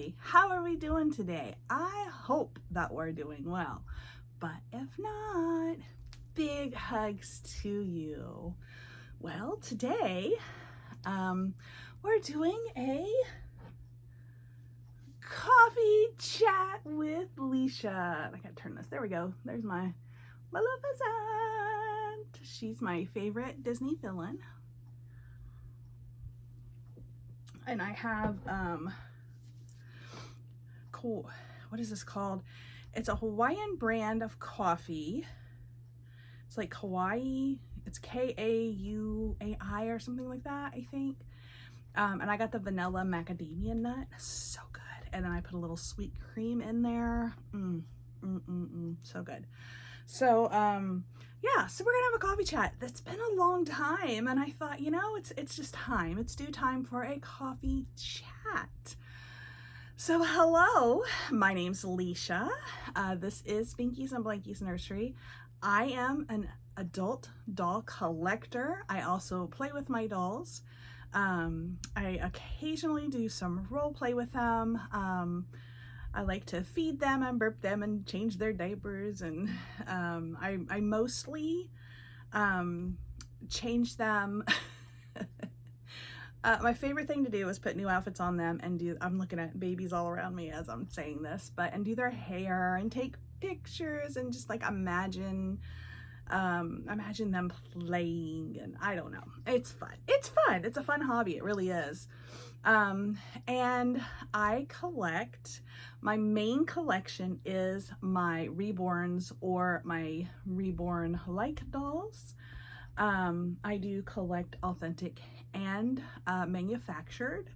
family. How are we doing today? I hope that we're doing well, but if not, big hugs to you. Well, today we're doing a coffee chat with Leisha. I gotta turn this. There we go. There's my Maleficent. She's my favorite Disney villain. And I have cool, what is this called? It's a Hawaiian brand of coffee. It's like Hawaii, it's K-A-U-A-I or something like that, I think. And I got the vanilla macadamia nut, so good. And then I put a little sweet cream in there. So good. So yeah, so we're gonna have a coffee chat. That's been a long time, and I thought, you know, it's just time. It's due time for a coffee chat. So hello, my name's Leisha. This is Binkies and Blankies Nursery. I am an adult doll collector. I also play with my dolls. I occasionally do some role play with them. I like to feed them and burp them and change their diapers, and I mostly change them. My favorite thing to do is put new outfits on them and do, I'm looking at babies all around me as I'm saying this, and do their hair and take pictures and just like imagine them playing, and I don't know. It's fun. It's fun. It's a fun hobby. It really is. And I collect, my main collection is my reborns or my reborn like dolls. I do collect authentic and manufactured.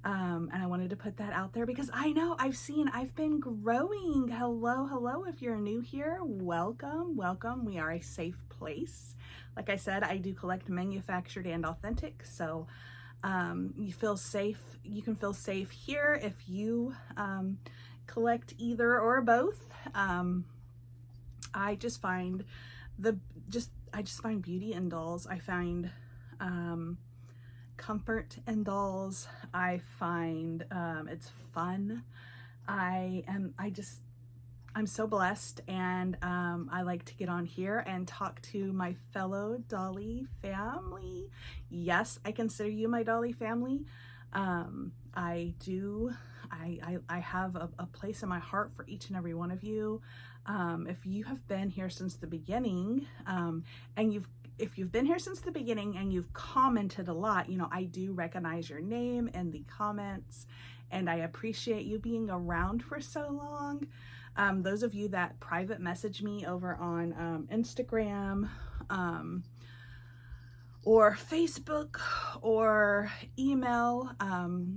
And I wanted to put that out there because I know I've been growing. Hello. If you're new here, welcome. We are a safe place. Like I said, I do collect manufactured and authentic. So you feel safe. You can feel safe here if you collect either or both. I just find beauty in dolls. I find comfort in dolls. I find it's fun. I'm so blessed, and I like to get on here and talk to my fellow Dolly family. Yes, I consider you my Dolly family. I do. I have a place in my heart for each and every one of you. If you have been here since the beginning, if you've been here since the beginning and you've commented a lot, you know, I do recognize your name in the comments, and I appreciate you being around for so long. Those of you that private message me over on Instagram or Facebook or email,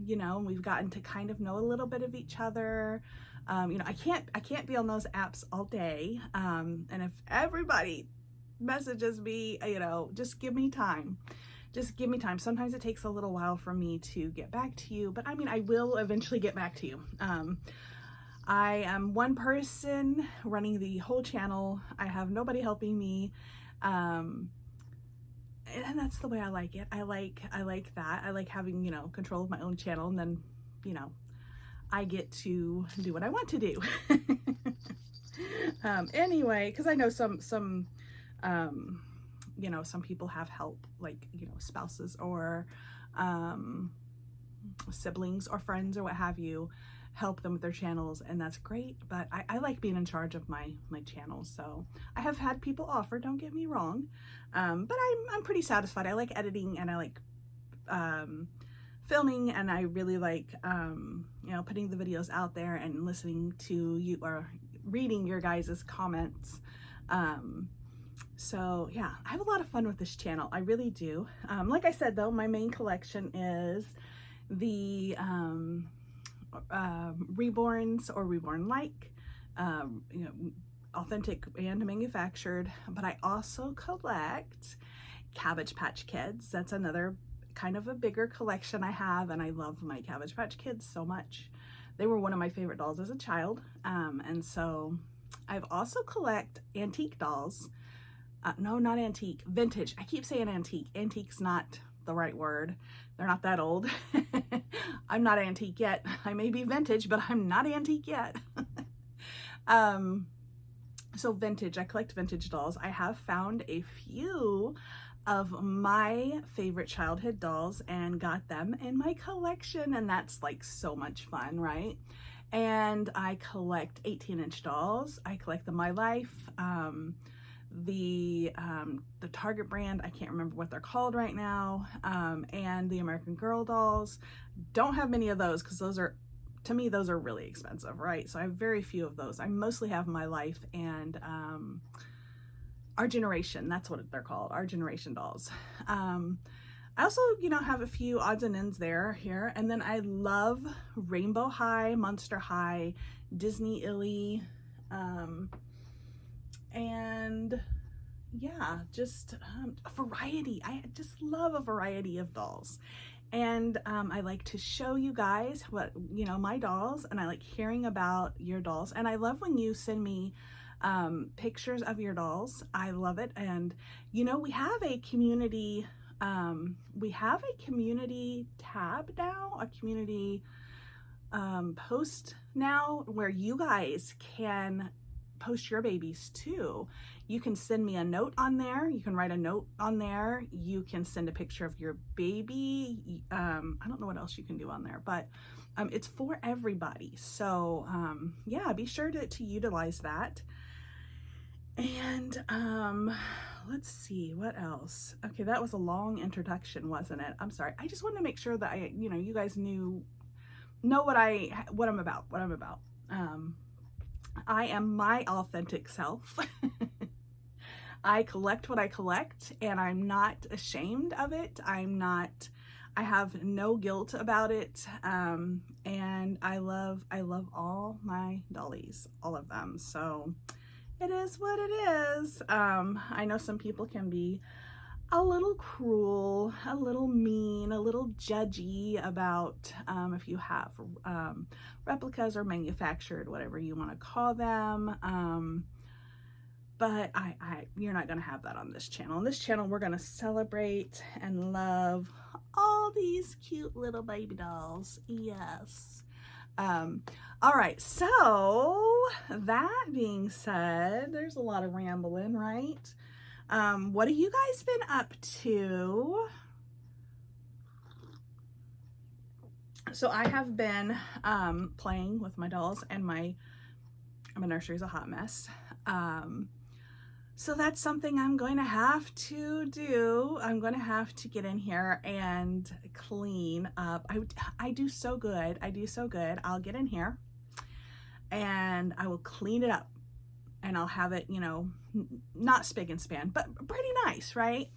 you know, we've gotten to kind of know a little bit of each other. You know, I can't be on those apps all day. And if everybody messages me, you know, just give me time. Just give me time. Sometimes it takes a little while for me to get back to you, but I mean, I will eventually get back to you. I am one person running the whole channel. I have nobody helping me. And that's the way I like it. I like that. I like having, you know, control of my own channel, and then, you know, I get to do what I want to do. Anyway, because I know some you know, some people have help, like, you know, spouses or siblings or friends or what have you, help them with their channels, and that's great. But I like being in charge of my channel. So I have had people offer, don't get me wrong, but I'm pretty satisfied. I like editing, and I like filming, and I really like you know, putting the videos out there and listening to you or reading your guys' comments. So yeah, I have a lot of fun with this channel. I really do. Like I said, though, my main collection is the reborns or reborn-like, you know, authentic and manufactured. But I also collect Cabbage Patch Kids. That's another kind of a bigger collection I have, and I love my Cabbage Patch Kids so much. They were one of my favorite dolls as a child, and so I've also collect antique dolls. No, not antique, vintage. I keep saying antique. Antique's not the right word. They're not that old. I'm not antique yet. I may be vintage, but I'm not antique yet. So vintage, I collect vintage dolls. I have found a few of my favorite childhood dolls and got them in my collection, and that's like so much fun, right? And I collect 18-inch dolls. I collect the My Life, the Target brand, I can't remember what they're called right now, and the American Girl dolls. Don't have many of those because those are, to me, those are really expensive, right? So I have very few of those. I mostly have My Life and Our Generation. That's what they're called, Our Generation dolls. I also, you know, have a few odds and ends here. And then I love Rainbow High, Monster High, Disney Illy, and yeah, just a variety. I just love a variety of dolls. And I like to show you guys what, you know, my dolls, and I like hearing about your dolls. And I love when you send me pictures of your dolls. I love it. And, you know, we have a community tab now, a community post now where you guys can post your babies too. You can send me a note on there. You can write a note on there. You can send a picture of your baby. I don't know what else you can do on there, but it's for everybody. So yeah, be sure to utilize that. And let's see what else. Okay, that was a long introduction, wasn't it? I'm sorry. I just wanted to make sure that you guys know what I'm about. I am my authentic self. I collect what I collect, and I'm not ashamed of it. I have no guilt about it. And I love all my dollies, all of them. So it is what it is. I know some people can be a little cruel, a little mean, a little judgy about if you have replicas or manufactured, whatever you want to call them. But you're not going to have that on this channel. On this channel, we're going to celebrate and love all these cute little baby dolls. Yes. All right, so that being said, there's a lot of rambling, right? What have you guys been up to? So I have been playing with my dolls, and my nursery is a hot mess. So that's something I'm going to have to do. I'm going to have to get in here and clean up. I do so good. I'll get in here and I will clean it up, and I'll have it, you know, not spick and span, but pretty nice, right?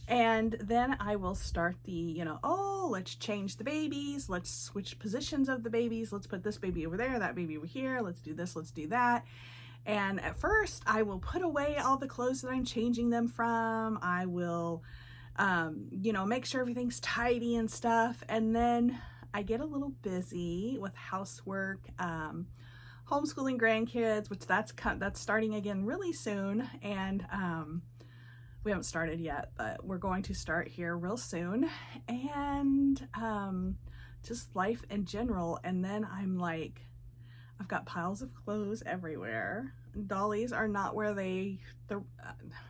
And then I will start the, you know, oh, let's change the babies. Let's switch positions of the babies. Let's put this baby over there, that baby over here. Let's do this, let's do that. And at first I will put away all the clothes that I'm changing them from. I will, you know, make sure everything's tidy and stuff. And then I get a little busy with housework, homeschooling grandkids, which that's starting again really soon. And we haven't started yet, but we're going to start here real soon. And just life in general. And then I'm like, I've got piles of clothes everywhere. Dollies are not where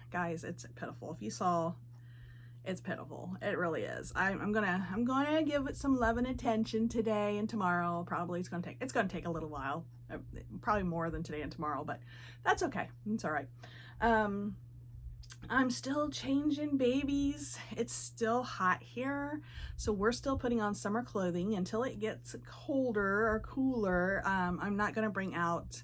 guys, it's pitiful. If you saw, it's pitiful. It really is. I'm gonna give it some love and attention today and tomorrow. Probably it's gonna take a little while, probably more than today and tomorrow, but that's okay. It's all right. I'm still changing babies. It's still hot here, so we're still putting on summer clothing until it gets colder or cooler. I'm not going to bring out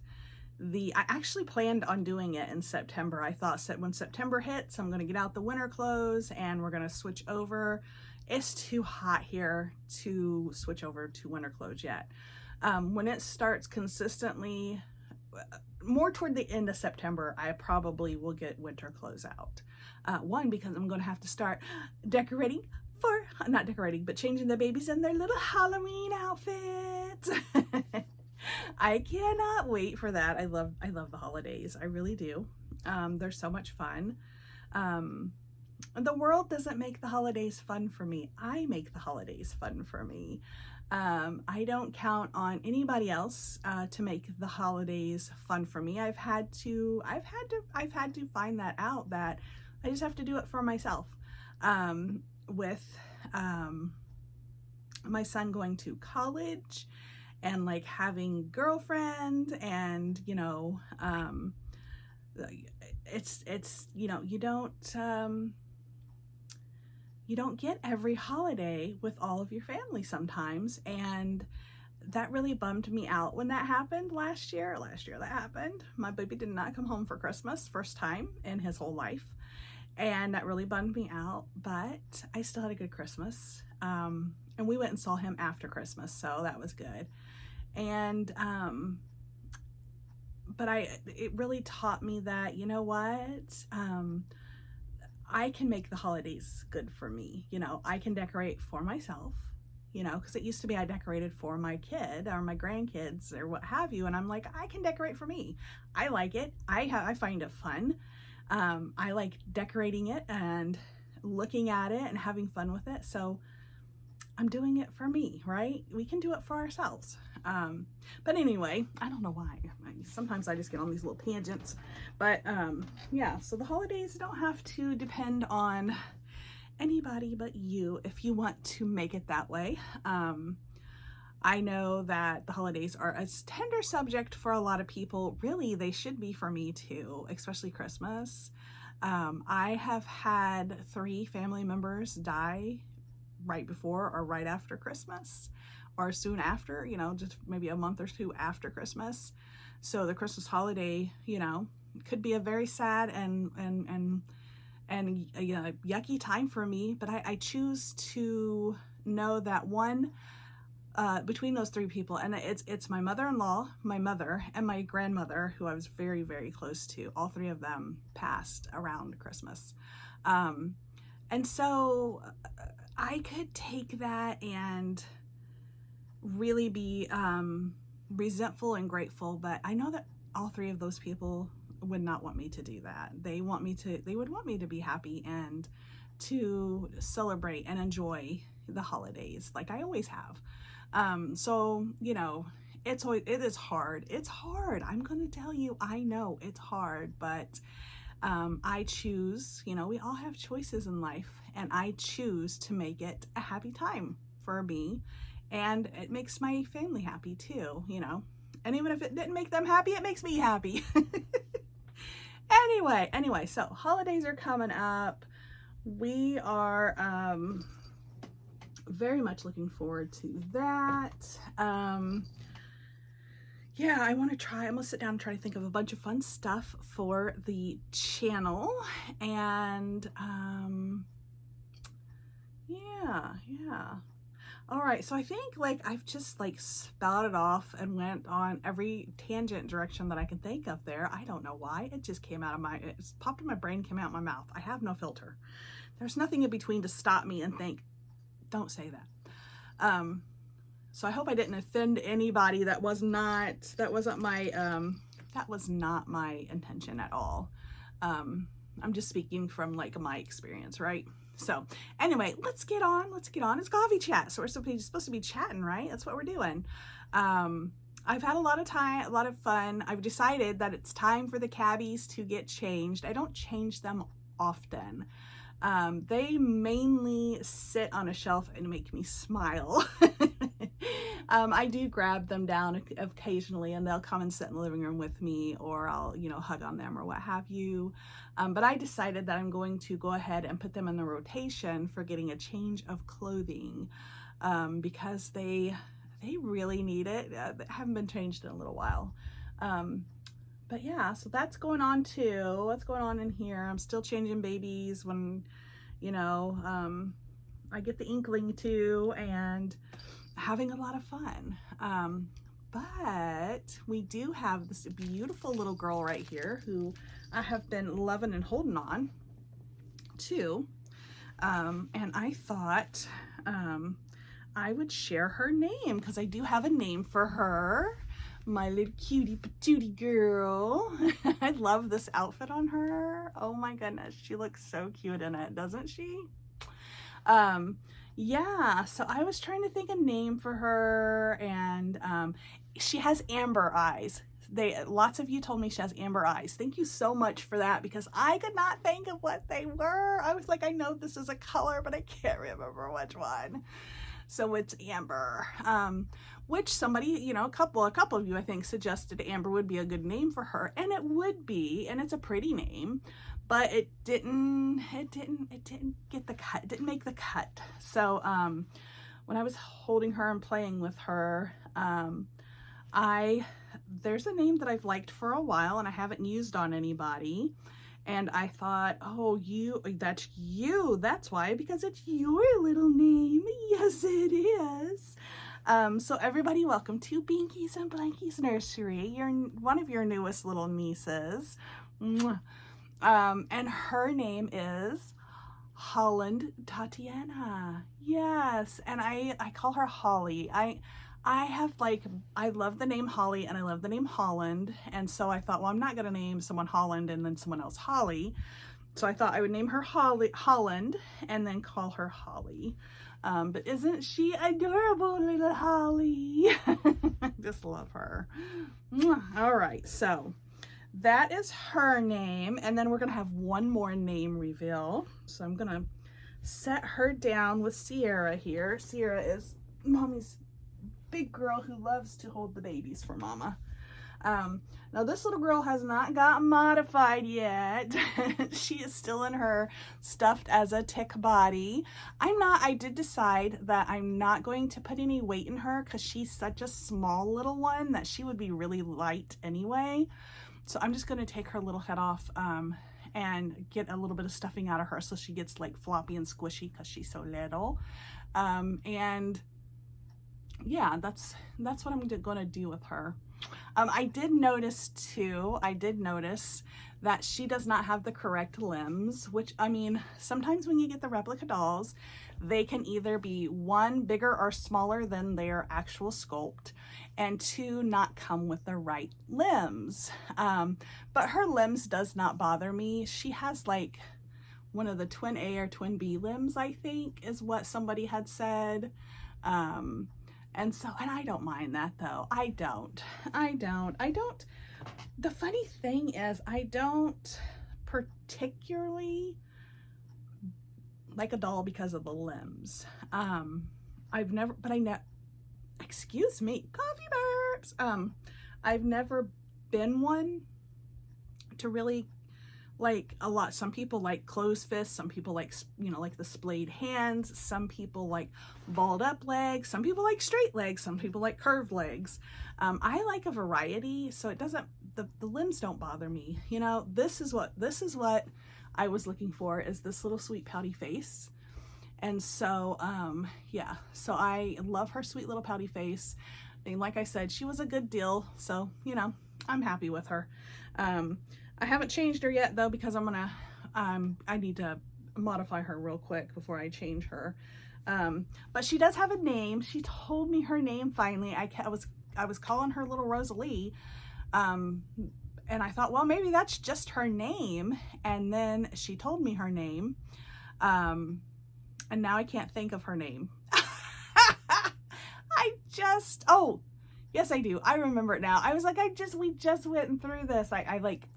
I actually planned on doing it in September. I thought when September hits, I'm going to get out the winter clothes and we're going to switch over. It's too hot here to switch over to winter clothes yet. When it starts consistently, more toward the end of September, I probably will get winter clothes out. One, because I'm going to have to start not decorating, but changing the babies in their little Halloween outfits. I cannot wait for that. I love the holidays. I really do. They're so much fun. the world doesn't make the holidays fun for me. I make the holidays fun for me. I don't count on anybody else to make the holidays fun for me. I've had to find that out, that I just have to do it for myself. With my son going to college and like having girlfriend, and it's you don't get every holiday with all of your family sometimes, and that really bummed me out when that happened last year that happened. My baby did not come home for Christmas, first time in his whole life, and that really bummed me out, but I still had a good Christmas. And we went and saw him after Christmas, so that was good. And but it really taught me that, you know what, I can make the holidays good for me. I can decorate for myself, because it used to be I decorated for my kid or my grandkids or what have you, and I'm like, I can decorate for me. I like it. I find it fun. I like decorating it and looking at it and having fun with it. So I'm doing it for me, right? We can do it for ourselves. But anyway, I don't know why. Sometimes I just get on these little tangents. But yeah, so the holidays don't have to depend on anybody but you if you want to make it that way. I know that the holidays are a tender subject for a lot of people. Really, they should be for me too, especially Christmas. I have had 3 family members die right before or right after Christmas, or soon after, just maybe a month or 2 after Christmas. So the Christmas holiday, could be a very sad and yucky time for me. But I choose to know that between those 3 people, and it's my mother-in-law, my mother, and my grandmother, who I was very, very close to. All 3 of them passed around Christmas. And so I could take that and really be resentful and grateful, but I know that all 3 of those people would not want me to do that. They would want me to be happy and to celebrate and enjoy the holidays like I always have. So it is hard. It's hard. I'm going to tell you, I know it's hard, but I choose, we all have choices in life, and I choose to make it a happy time for me, and it makes my family happy too, and even if it didn't make them happy, it makes me happy. Anyway, so holidays are coming up. We are very much looking forward to that. Yeah, I'm gonna sit down and try to think of a bunch of fun stuff for the channel, and yeah. All right, so I think I've just spouted off and went on every tangent direction that I can think of there. I don't know why. It just came out of it popped in my brain, came out my mouth. I have no filter. There's nothing in between to stop me and think, don't say that. So I hope I didn't offend anybody. That was not my intention at all. I'm just speaking from my experience, right? So anyway, let's get on. It's coffee chat. So we're supposed to be chatting, right? That's what we're doing. I've had a lot of fun. I've decided that it's time for the cabbies to get changed. I don't change them often. They mainly sit on a shelf and make me smile. I do grab them down occasionally, and they'll come and sit in the living room with me, or I'll, hug on them or what have you. But I decided that I'm going to go ahead and put them in the rotation for getting a change of clothing, because they really need it. They haven't been changed in a little while. But yeah, so that's going on too. What's going on in here? I'm still changing babies when, I get the inkling to, and having a lot of fun. But we do have this beautiful little girl right here who I have been loving and holding on to. And I thought I would share her name, because I do have a name for her. My little cutie patootie girl. I love this outfit on her. Oh my goodness, she looks so cute in it, doesn't she? Yeah, so I was trying to think a name for her, and she has amber eyes. Lots of you told me she has amber eyes. Thank you so much for that, because I could not think of what they were. I was like, I know this is a color, but I can't remember which one. So it's amber, which somebody, you know, a couple of you I think suggested amber would be a good name for her, and it would be, and it's a pretty name, but it didn't get the cut. It didn't make the cut. So when I was holding her and playing with her, there's a name that I've liked for a while and I haven't used on anybody. And I thought, oh, that's you. That's why, because it's your little name. Yes, it is. So everybody, welcome to Binkies and Blankies Nursery. You're one of your newest little nieces. And her name is Holland Tatiana. Yes, and I call her Holly. I love the name Holly and I love the name Holland, and so I thought, well, I'm not gonna name someone Holland and then someone else Holly, so I thought I would name her Holland and then call her Holly. But isn't she adorable, little Holly? I just love her. All right, so that is her name, and then we're gonna have one more name reveal. So I'm gonna set her down with Sierra here. Sierra is mommy's big girl who loves to hold the babies for mama. Now this little girl has not gotten modified yet. She is still in her stuffed as a tick body. I did decide that I'm not going to put any weight in her because she's such a small little one that she would be really light anyway. So I'm just going to take her little head off and get a little bit of stuffing out of her so she gets like floppy and squishy because she's so little. And yeah, that's what I'm going to do with her. I did notice that she does not have the correct limbs, which, I mean, sometimes when you get the replica dolls, they can either be one, bigger or smaller than their actual sculpt, and two, not come with the right limbs. But her limbs does not bother me. She has like one of the twin A or twin B limbs, I think is what somebody had said. And I don't mind that though. I don't. The funny thing is, I don't particularly like a doll because of the limbs. Excuse me, coffee burps. I've never been one to really like a lot. Some people like closed fists, some people like, you know, like the splayed hands, some people like balled up legs, some people like straight legs, some people like curved legs. I like a variety, so it doesn't, the limbs don't bother me. You know, this is what I was looking for, is this little sweet pouty face. And so yeah, so I love her sweet little pouty face. And like I said, she was a good deal, so you know, I'm happy with her. I haven't changed her yet though, because I'm gonna I need to modify her real quick before I change her. But she does have a name. She told me her name finally. I was calling her little Rosalie, and I thought, well, maybe that's just her name, and then she told me her name, and now I can't think of her name. Oh yes, I do. I remember it now. I was like, we just went through this. I like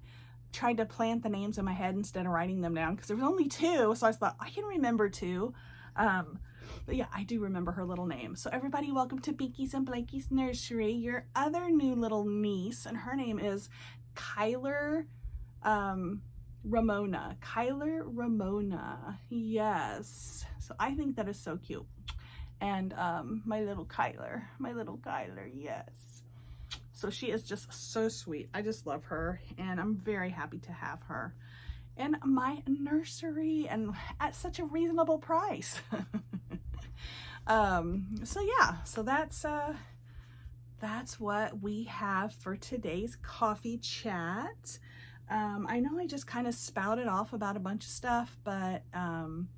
tried to plant the names in my head instead of writing them down because there was only two, so I thought I can remember two. But yeah, I do remember her little name. So everybody, welcome to Binkies and Blankies Nursery, your other new little niece, and her name is Kyler Ramona. Kyler Ramona, yes. So I think that is so cute. And my little Kyler, yes. So she is just so sweet. I just love her, and I'm very happy to have her in my nursery and at such a reasonable price. So yeah, so that's what we have for today's coffee chat. I know I just kind of spouted off about a bunch of stuff, but and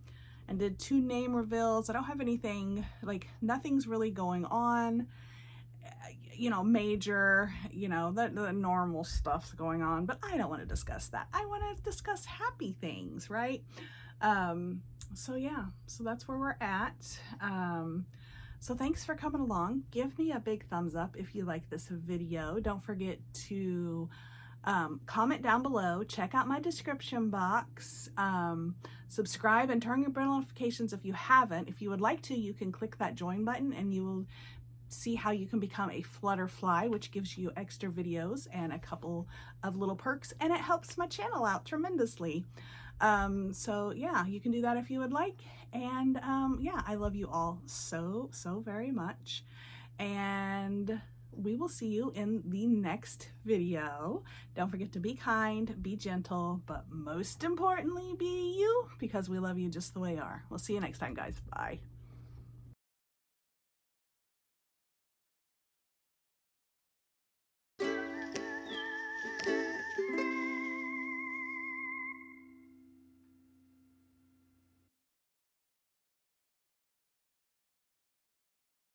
did 2 name reveals. I don't have anything, like nothing's really going on. you know, major, you know, the normal stuff's going on, but I don't want to discuss that. I want to discuss happy things, right? So yeah, so that's where we're at. So thanks for coming along. Give me a big thumbs up if you like this video. Don't forget to comment down below, check out my description box, subscribe and turn your bell notifications if you haven't. If you would like to, you can click that join button and you will see how you can become a Flutterfly, which gives you extra videos and a couple of little perks, and it helps my channel out tremendously. So yeah, you can do that if you would like. And yeah, I love you all so very much, and we will see you in the next video. Don't forget to be kind, be gentle, but most importantly, be you, because we love you just the way you are. We'll see you next time, guys. Bye.